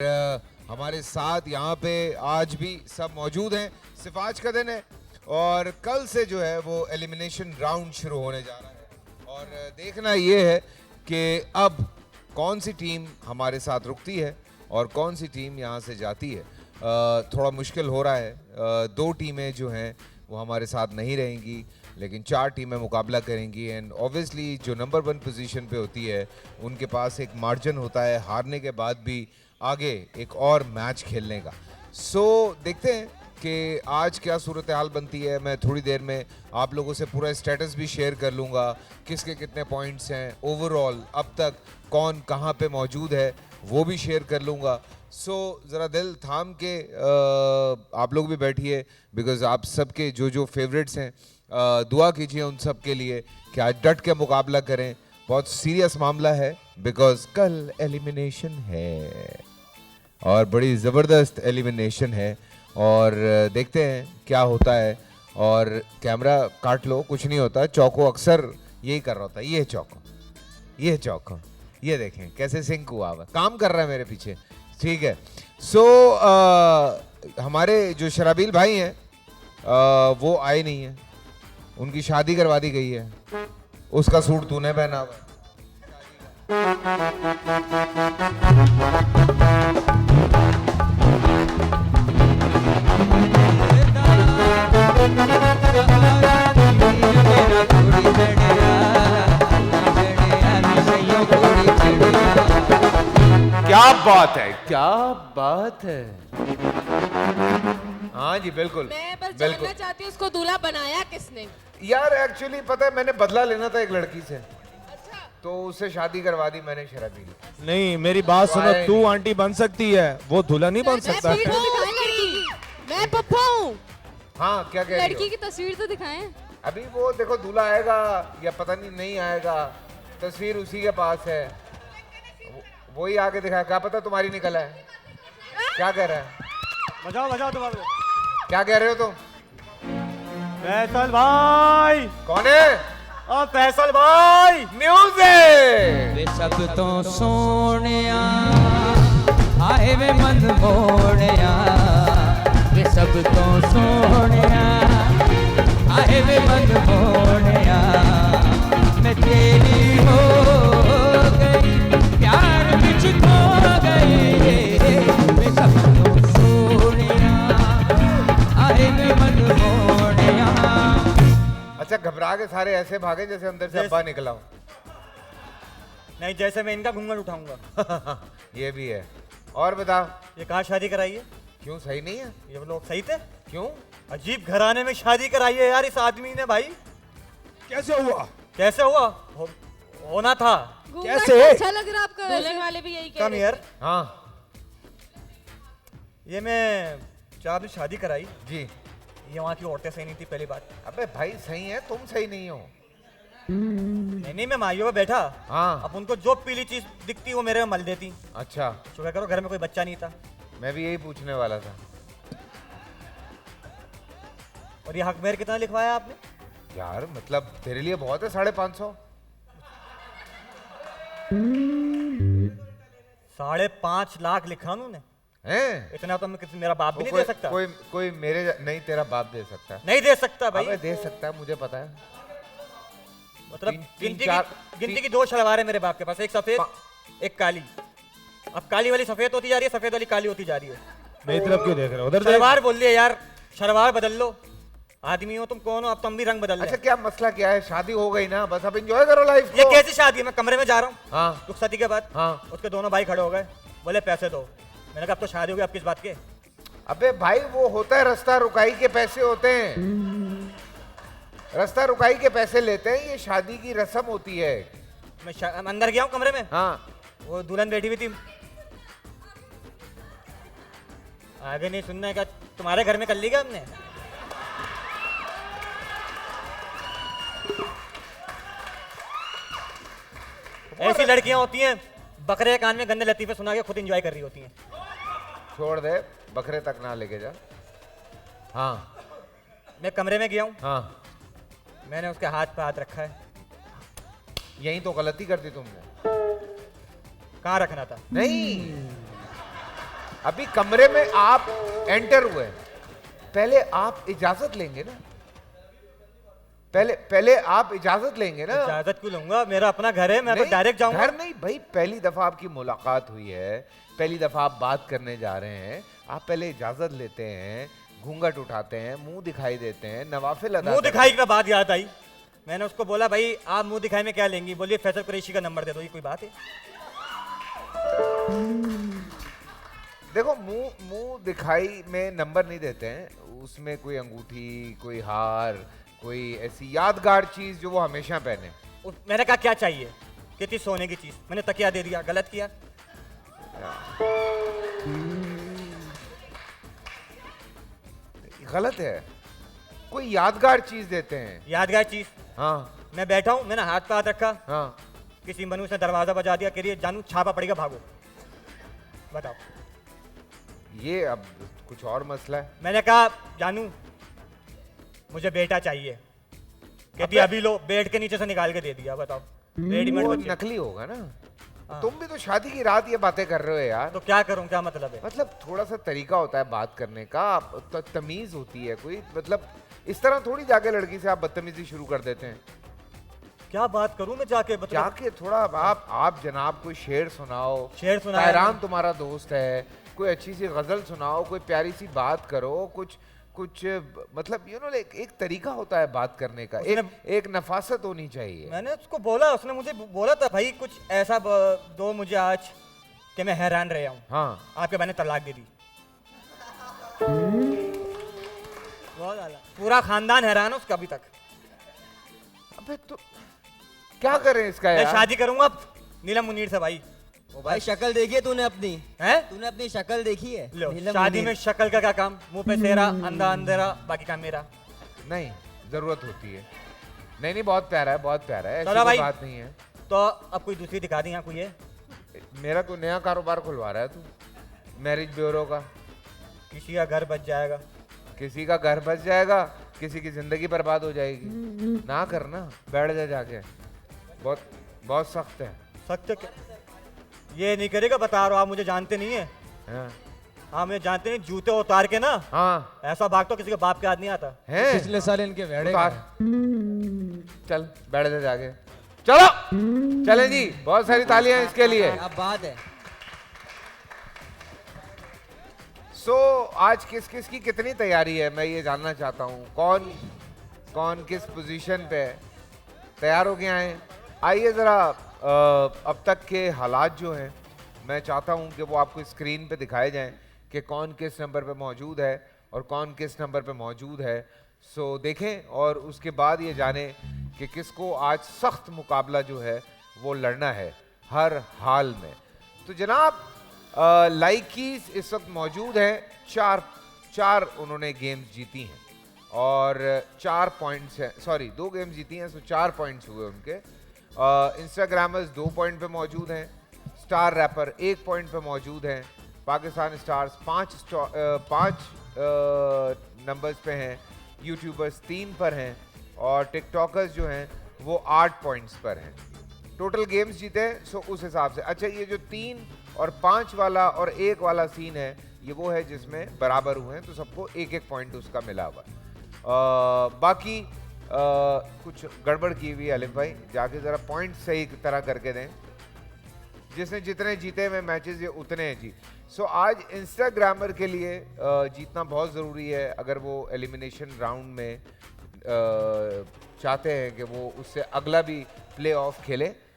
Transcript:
हमारे साथ यहाँ पे आज भी सब मौजूद हैं। सिर्फ आज का दिन है और कल से जो है वो एलिमिनेशन राउंड शुरू होने जा रहा है और देखना ये है कि अब कौन सी टीम हमारे साथ रुकती है और कौन सी टीम यहाँ से जाती है। थोड़ा मुश्किल हो रहा है। दो टीमें जो हैं वो हमारे साथ नहीं रहेंगी लेकिन चार टीमें मुकाबला करेंगी एंड ऑब्वियसली जो नंबर 1 पोजीशन पे होती है उनके पास एक मार्जिन होता है हारने के बाद भी आगे एक और मैच खेलने का। सो देखते हैं कि आज क्या सूरत हाल बनती है। मैं थोड़ी देर में आप लोगों से पूरा स्टेटस भी शेयर कर लूँगा, किसके कितने पॉइंट्स हैं, ओवरऑल अब तक कौन कहाँ पे मौजूद है वो भी शेयर कर लूँगा। सो ज़रा दिल थाम के आप लोग भी बैठिए बिकॉज़ आप सबके जो जो फेवरेट्स हैं दुआ कीजिए उन सब के लिए कि आज डट के मुकाबला करें। बहुत सीरियस मामला है बिकॉज़ कल एलिमिनेशन है और बड़ी ज़बरदस्त एलिमिनेशन है और देखते हैं क्या होता है। और कैमरा काट लो, कुछ नहीं होता। चौको अक्सर यही कर रहा होता है। ये चौको ये देखें कैसे सिंक हुआ हुआ काम कर रहा है मेरे पीछे। ठीक है। सो हमारे जो शराबील भाई हैं वो आए नहीं हैं, उनकी शादी करवा दी गई है। उसका सूट तूने पहना हुआ। क्या बात है, क्या बात है। हाँ जी बिल्कुल। मैं बस जानना चाहती हूँ उसको दूल्हा बनाया किसने? यार एक्चुअली पता है मैंने बदला लेना था एक लड़की से, अच्छा। तो उससे शादी करवा दी मैंने शराबी। नहीं मेरी बात सुनो, तू आंटी बन सकती है, वो दूल्हा नहीं बन सकता। मैं पप्पा हूँ। हाँ क्या कह रही हो? लड़की की तस्वीर तो दिखाएं। अभी वो देखो दूल्हा आएगा या पता नहीं आएगा, तस्वीर उसी के पास है, वही आके दिखा। क्या पता तुम्हारी निकल है। क्या कह रहा है? बजाओ तुम्हारे। क्या कह रहे हो तुम? फैसल भाई। कौन है? फैसल भाई। म्यूजिक। वे सब तो सोनिया आए वे मन मोड़िया, वे सब तो सोनिया आए वे मन मोड़िया, मैं तेरी हो गई प्यार बिच खो गई, वे सब तो सोनिया आए वे मन मोड़िया। अच्छा घबरा के सारे ऐसे भागे जैसे अंदर से अब्बा निकला हो। नहीं, जैसे मैं इनका घूंघट उठाऊंगा। ये भी है। और बता, ये कहाँ शादी कराई है? क्यों सही नहीं है? ये लोग सही थे? क्यों? अजीब घराने में शादी कराई है यार इस आदमी ने भाई। कैसे हुआ? कैसे हुआ? होना था। कैसे? अच्छा लग रहा आपका? दुल्हन वाले भी यही कह कम रहे यार। हाँ ये मैं जब भी शादी कराई, जी। ये वहाँ की औरतें सही नहीं थी पहली बात। अबे भाई सही है, तुम सही नहीं हो। नहीं मैं माइयों में बैठा। हाँ। अब उनको जो पीली चीज दिखती वो मेरे में मल देती। अच्छा शुक्र करो घर में कोई बच्चा नहीं था। मैं भी यही पूछने वाला था। और ये हक मेहर कितना लिखवाया आपने? यार मतलब तेरे लिए बहुत है 550। 5.5 लाख लिखा उन्होंने। हैं? इतना तो मैं मेरा बाप भी नहीं कोई, दे सकता। कोई मेरे नहीं, तेरा बाप दे सकता है। नहीं दे सकता भाई। अबे दे सकता है, मुझे पता है। मतलब तीन, चार, गिनती की 2 शलवारें मेरे बाप के पास, एक सफेद एक काली। अब काली वाली सफेद होती जा रही है, सफेद वाली काली होती जा रही है। मेरी तरफ क्यों देख रहे हो? उधर शलवार बोल दिया यार, शलवार बदल लो। आदमी हो तुम, कौन हो? अब तुम भी रंग बदल लो। अच्छा क्या मसला क्या है? शादी हो गई ना, बस अब एंजॉय करो लाइफ ये को। कैसी शादी है? मैं कमरे में जा रहा हूँ हाँ रुखसती के बाद। हाँ। उसके दोनों भाई खड़े हो गए, बोले पैसे दो। मैंने कहा अब तो शादी हो गई, अब किस बात के? अबे भाई वो होता है रास्ता रुकाई के पैसे होते हैं, रास्ता रुकाई के पैसे लेते हैं, ये शादी की रस्म होती है। मैं अंदर गया हूँ कमरे में। हाँ वो दुल्हन बैठी हुई थी। आगे नहीं सुनना है क्या? तुम्हारे घर में कर ली क्या हमने? ऐसी लड़कियां होती हैं बकरे के कान में गंदे लतीफे सुना के खुद एंजॉय कर रही होती हैं। छोड़ दे, बकरे तक ना लेके जा। हाँ मैं कमरे में गया हूँ, हाँ। मैंने उसके हाथ पे हाथ रखा है। यही तो गलती कर दी तुमने। कहाँ रखना था? नहीं अभी कमरे में आप एंटर हुए हैं, पहले आप इजाजत लेंगे ना, पहले आप इजाजत लेंगे ना। इजाजत क्यों लूंगा, मेरा अपना घर है, मैं तो नहीं, डायरेक्ट जाऊंगा। घर नहीं भाई, पहली दफा आपकी मुलाकात हुई है, पहली दफा आप बात करने जा रहे हैं, आप पहले इजाजत लेते हैं, घूंघट उठाते हैं, मुंह दिखाई देते हैं, नवाफिल अदा मुंह करते दिखाई की बात याद आई, मैंने उसको बोला भाई आप मुंह दिखाई में क्या लेंगी, बोलिए फैसल कुरैशी का नंबर दे दो, ये कोई बात है? हैं। देखो मुंह दिखाई में नंबर नहीं देते हैं, उसमें कोई अंगूठी, कोई हार, कोई ऐसी यादगार चीज जो वो हमेशा पहने। मैंने कहा क्या चाहिए, कितनी सोने की चीज, मैंने तकिया दे दिया, गलत किया? गलत है, कोई यादगार चीज देते हैं। यादगार चीज, हाँ मैं बैठा हूँ, मैंने हाथ पे हाथ रखा, हाँ, किसी मनुष्य ने दरवाजा बजा दिया, कह रही है जानू छापा पड़ेगा भागो, बताओ। ये अब कुछ और मसला है। मैंने कहा जानू मुझे बेटा चाहिए, कहती अभी लो, बेड के नीचे से निकाल के दे दिया, बताओ। रेडीमेड वो बच्चे। नकली होगा ना। हाँ। तुम भी तो शादी की रात ये बातें कर रहे हो यार। तो क्या करूं, क्या मतलब है? मतलब थोड़ा सा तरीका होता है बात करने का, तमीज होती है कोई, मतलब इस तरह थोड़ी जाके लड़की से आप बदतमीजी शुरू कर देते हैं। क्या बात करूं मैं जाके, मतलब जाके थोड़ा आप जनाब कोई शेर सुनाओ, शेर सुनाया तायरान नहीं। तुम्हारा दोस्त है, कोई अच्छी सी गजल सुनाओ, कोई प्यारी सी बात करो, कुछ मतलब एक तरीका होता है बात करने का, एक नफासत होनी चाहिए। मैंने उसको बोला, उसने मुझे बोला था भाई कुछ ऐसा दो मुझे आज कि मैं हैरान रह हूँ। हाँ आपके मैंने तलाक दे दी, बहुत ज्यादा, पूरा खानदान हैरान है उसका अभी तक। अबे तो क्या करें इसका मैं यार? शादी करूंगा अब नीलम मुनीर से भाई। ओ भाई शक्ल देखी है तूने अपनी? हैं? तूने अपनी शक्ल देखी है? लो नीलम शादी मुनीर। में शक्ल का क्या काम, मुंह पे सेहरा, अंधा अंधेरा, बाकी काम मेरा। नहीं, जरूरत होती है। नहीं बहुत प्यारा है, बहुत प्यारा है, ऐसी चलो कोई भाई। बात नहीं है। तो अब कोई दूसरी दिखा दी, यहाँ कोई है? मेरा कोई नया कारोबार खुलवा रहा है तू, मैरिज ब्यूरो का। किसी का घर बच जाएगा। किसी का घर बच जाएगा, किसी की जिंदगी बर्बाद हो जाएगी। ना करना, बैठ जा जाके, बहुत बहुत सख्त है। सख्त क्या? ये नहीं करेगा, बता रहा हूँ, आप मुझे जानते नहीं है। हाँ, हाँ मुझे जानते नहीं, जूते उतार के ना हाँ ऐसा भाग तो किसी के बाप के हाथ नहीं आता। है। पिछले साल इनके वेड़े उतार। चल बैठ जा जाके, चलो चलें जी, बहुत सारी तालियां इसके लिए। अब बात है। आज किस किस की कितनी तैयारी है, मैं ये जानना चाहता हूँ। कौन कौन किस पोजीशन पे है, तैयार हो गया है? आइए ज़रा अब तक के हालात जो हैं मैं चाहता हूँ कि वो आपको स्क्रीन पे दिखाए जाएं कि कौन किस नंबर पे मौजूद है और कौन किस नंबर पे मौजूद है। देखें और उसके बाद ये जानें कि किसको आज सख्त मुकाबला जो है वो लड़ना है हर हाल में। तो जनाब लाइकीज इस वक्त मौजूद हैं, चार उन्होंने गेम्स जीती हैं और 4 पॉइंट्स हैं, सॉरी 2 गेम्स जीती हैं, 4 पॉइंट्स हुए उनके। इंस्टाग्रामर्स 2 पॉइंट पे मौजूद हैं, स्टार रैपर 1 पॉइंट पे मौजूद हैं, पाकिस्तान स्टार्स 5 नंबर्स पे हैं, यूट्यूबर्स 3 पर हैं और टिकटॉकर्स जो हैं वो 8 पॉइंट्स पर हैं। टोटल गेम्स जीते हैं उस हिसाब से। अच्छा, ये जो 3 और 5 वाला और 1 वाला सीन है, ये वो है जिसमें बराबर हुए हैं, तो सबको 1-1 पॉइंट उसका मिला हुआ है। बाकी कुछ गड़बड़ की हुई अलिफ भाई, जाके ज़रा पॉइंट सही तरह करके दें। जिसने जितने जीते हुए मैचेस ये उतने हैं जी। आज इंस्टाग्रामर के लिए जीतना बहुत ज़रूरी है अगर वो एलिमिनेशन राउंड में चाहते हैं कि वो उससे अगला भी प्ले ऑफ खेले।